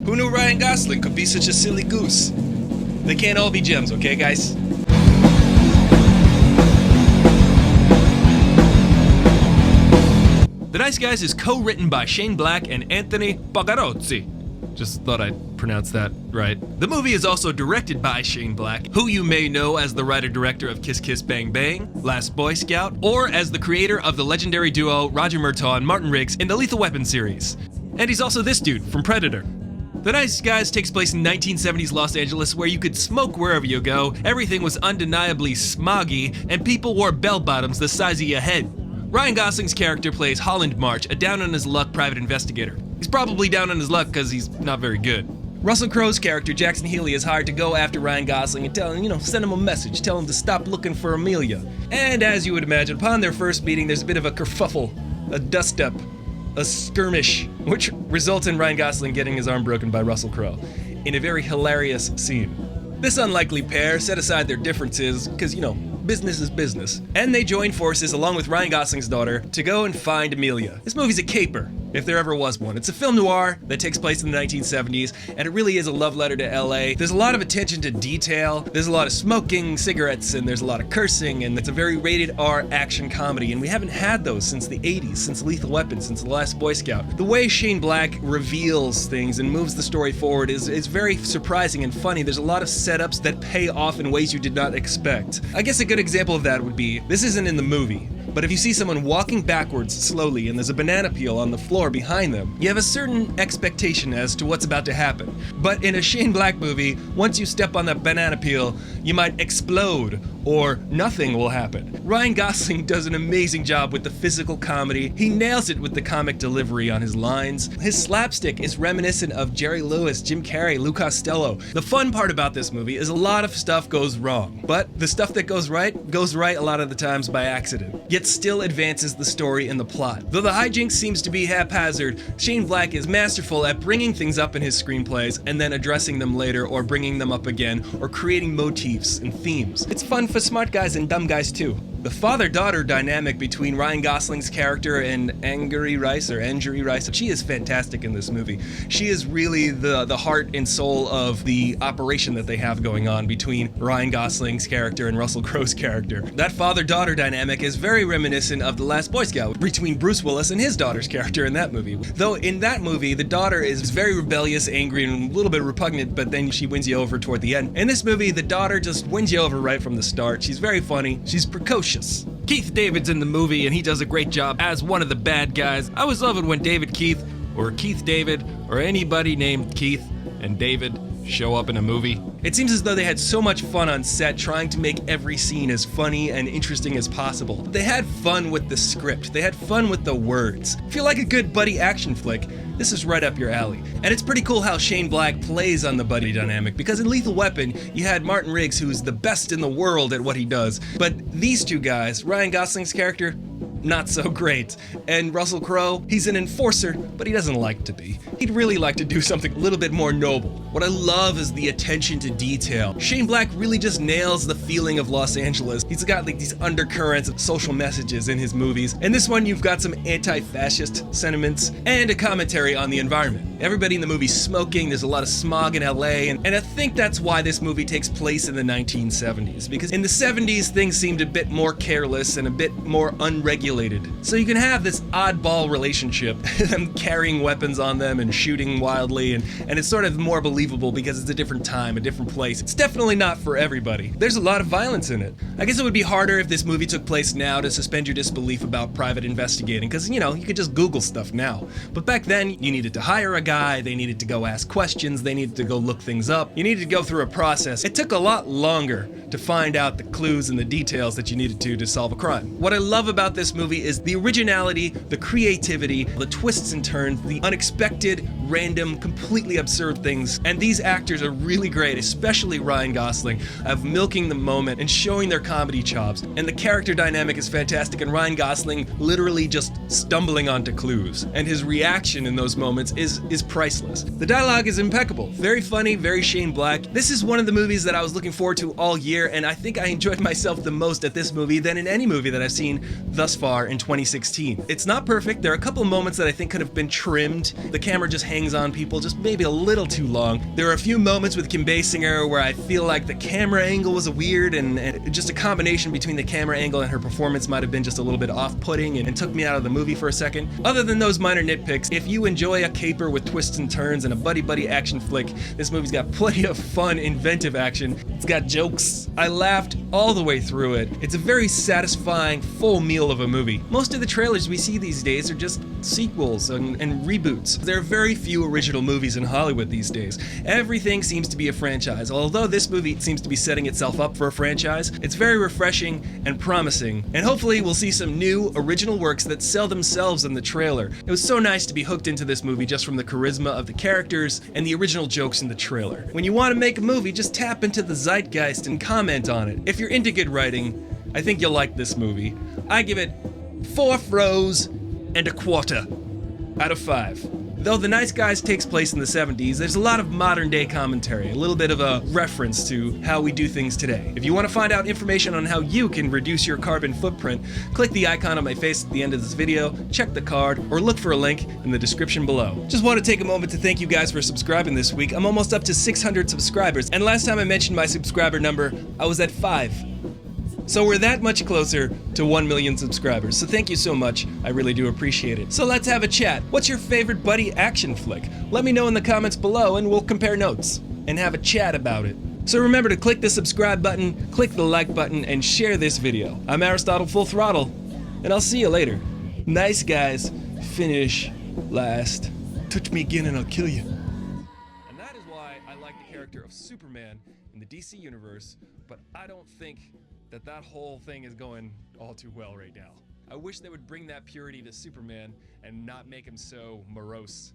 Who knew Ryan Gosling could be such a silly goose? They can't all be gems, okay, guys? The Nice Guys is co-written by Shane Black and Anthony Pagarozzi. Just thought I'd pronounce that right. The movie is also directed by Shane Black, who you may know as the writer-director of Kiss Kiss Bang Bang, Last Boy Scout, or as the creator of the legendary duo Roger Murtaugh and Martin Riggs in the Lethal Weapon series. And he's also this dude from Predator. The Nice Guys takes place in 1970s Los Angeles, where you could smoke wherever you go, everything was undeniably smoggy, and people wore bell-bottoms the size of your head. Ryan Gosling's character plays Holland March, a down-on-his-luck private investigator. He's probably down on his luck because he's not very good. Russell Crowe's character, Jackson Healy, is hired to go after Ryan Gosling and tell him, send him a message, tell him to stop looking for Amelia. And as you would imagine, upon their first meeting, there's a bit of a kerfuffle, a dust-up, a skirmish, which results in Ryan Gosling getting his arm broken by Russell Crowe in a very hilarious scene. This unlikely pair set aside their differences because, business is business, and they join forces along with Ryan Gosling's daughter to go and find Amelia. This movie's a caper, if there ever was one. It's a film noir that takes place in the 1970s, and it really is a love letter to LA. There's a lot of attention to detail, there's a lot of smoking cigarettes, and there's a lot of cursing, and it's a very rated R action comedy, and we haven't had those since the 80s, since Lethal Weapon, since The Last Boy Scout. The way Shane Black reveals things and moves the story forward is very surprising and funny. There's a lot of setups that pay off in ways you did not expect. I guess a good example of that would be, this isn't in the movie, but if you see someone walking backwards slowly and there's a banana peel on the floor behind them, you have a certain expectation as to what's about to happen. But in a Shane Black movie, once you step on that banana peel, you might explode or nothing will happen. Ryan Gosling does an amazing job with the physical comedy. He nails it with the comic delivery on his lines. His slapstick is reminiscent of Jerry Lewis, Jim Carrey, Lou Costello. The fun part about this movie is a lot of stuff goes wrong, but the stuff that goes right a lot of the times by accident, yet still advances the story and the plot. Though the hijinks seems to be haphazard, Shane Black is masterful at bringing things up in his screenplays and then addressing them later or bringing them up again or creating motifs and themes. It's fun for smart guys and dumb guys too. The father-daughter dynamic between Ryan Gosling's character and Angourie Rice, she is fantastic in this movie. She is really the heart and soul of the operation that they have going on between Ryan Gosling's character and Russell Crowe's character. That father-daughter dynamic is very reminiscent of The Last Boy Scout between Bruce Willis and his daughter's character in that movie. Though in that movie, the daughter is very rebellious, angry, and a little bit repugnant, but then she wins you over toward the end. In this movie, the daughter just wins you over right from the start. She's very funny. She's precocious. Keith David's in the movie and he does a great job as one of the bad guys. I was loving when David Keith or Keith David or anybody named Keith and David show up in a movie. It seems as though they had so much fun on set trying to make every scene as funny and interesting as possible. They had fun with the script. They had fun with the words. If you like a good buddy action flick, this is right up your alley. And it's pretty cool how Shane Black plays on the buddy dynamic, because in Lethal Weapon, you had Martin Riggs, who's the best in the world at what he does. But these two guys, Ryan Gosling's character, not so great. And Russell Crowe, he's an enforcer, but he doesn't like to be. He'd really like to do something a little bit more noble. What I love is the attention to detail. Shane Black really just nails the feeling of Los Angeles. He's got these undercurrents of social messages in his movies. In this one, you've got some anti-fascist sentiments and a commentary on the environment. Everybody in the movie's smoking, there's a lot of smog in LA, and I think that's why this movie takes place in the 1970s, because in the 70s, things seemed a bit more careless and a bit more unregulated. So you can have this oddball relationship, them carrying weapons on them and shooting wildly, and it's sort of more believable because it's a different time, a different place. It's definitely not for everybody. There's a lot of violence in it. I guess it would be harder if this movie took place now to suspend your disbelief about private investigating, because, you could just Google stuff now. But back then, you needed to hire a guy, they needed to go ask questions, they needed to go look things up, you needed to go through a process. It took a lot longer to find out the clues and the details that you needed to solve a crime. What I love about this movie is the originality, the creativity, the twists and turns, the unexpected, random, completely absurd things. And these actors are really great, especially Ryan Gosling, of milking the moment and showing their comedy chops. And the character dynamic is fantastic, and Ryan Gosling literally just stumbling onto clues. And his reaction in those moments is priceless. The dialogue is impeccable, very funny, very Shane Black. This is one of the movies that I was looking forward to all year, and I think I enjoyed myself the most at this movie than in any movie that I've seen thus far. far in 2016. It's not perfect. There are a couple moments that I think could have been trimmed. The camera just hangs on people just maybe a little too long. There are a few moments with Kim Basinger where I feel like the camera angle was weird and just a combination between the camera angle and her performance might have been just a little bit off-putting and took me out of the movie for a second. Other than those minor nitpicks, if you enjoy a caper with twists and turns and a buddy-buddy action flick, this movie's got plenty of fun, inventive action. It's got jokes. I laughed all the way through it. It's a very satisfying, full meal of a movie. Most of the trailers we see these days are just sequels and reboots. There are very few original movies in Hollywood these days. Everything seems to be a franchise. Although this movie seems to be setting itself up for a franchise, it's very refreshing and promising. And hopefully we'll see some new, original works that sell themselves in the trailer. It was so nice to be hooked into this movie just from the charisma of the characters and the original jokes in the trailer. When you want to make a movie, just tap into the zeitgeist and comment on it. If you're into good writing, I think you'll like this movie. I give it 4 froze and a quarter out of 5. Though The Nice Guys takes place in the 70s, there's a lot of modern day commentary, a little bit of a reference to how we do things today. If you want to find out information on how you can reduce your carbon footprint, click the icon on my face at the end of this video, check the card, or look for a link in the description below. Just want to take a moment to thank you guys for subscribing this week. I'm almost up to 600 subscribers, and last time I mentioned my subscriber number, I was at 5. So we're that much closer to 1 million subscribers, so thank you so much, I really do appreciate it. So let's have a chat. What's your favorite buddy action flick? Let me know in the comments below and we'll compare notes and have a chat about it. So remember to click the subscribe button, click the like button, and share this video. I'm Aristotle Full Throttle, and I'll see you later. Nice guys, finish last. Touch me again and I'll kill you. And that is why I like the character of Superman in the DC universe, but I don't think that whole thing is going all too well right now. I wish they would bring that purity to Superman and not make him so morose.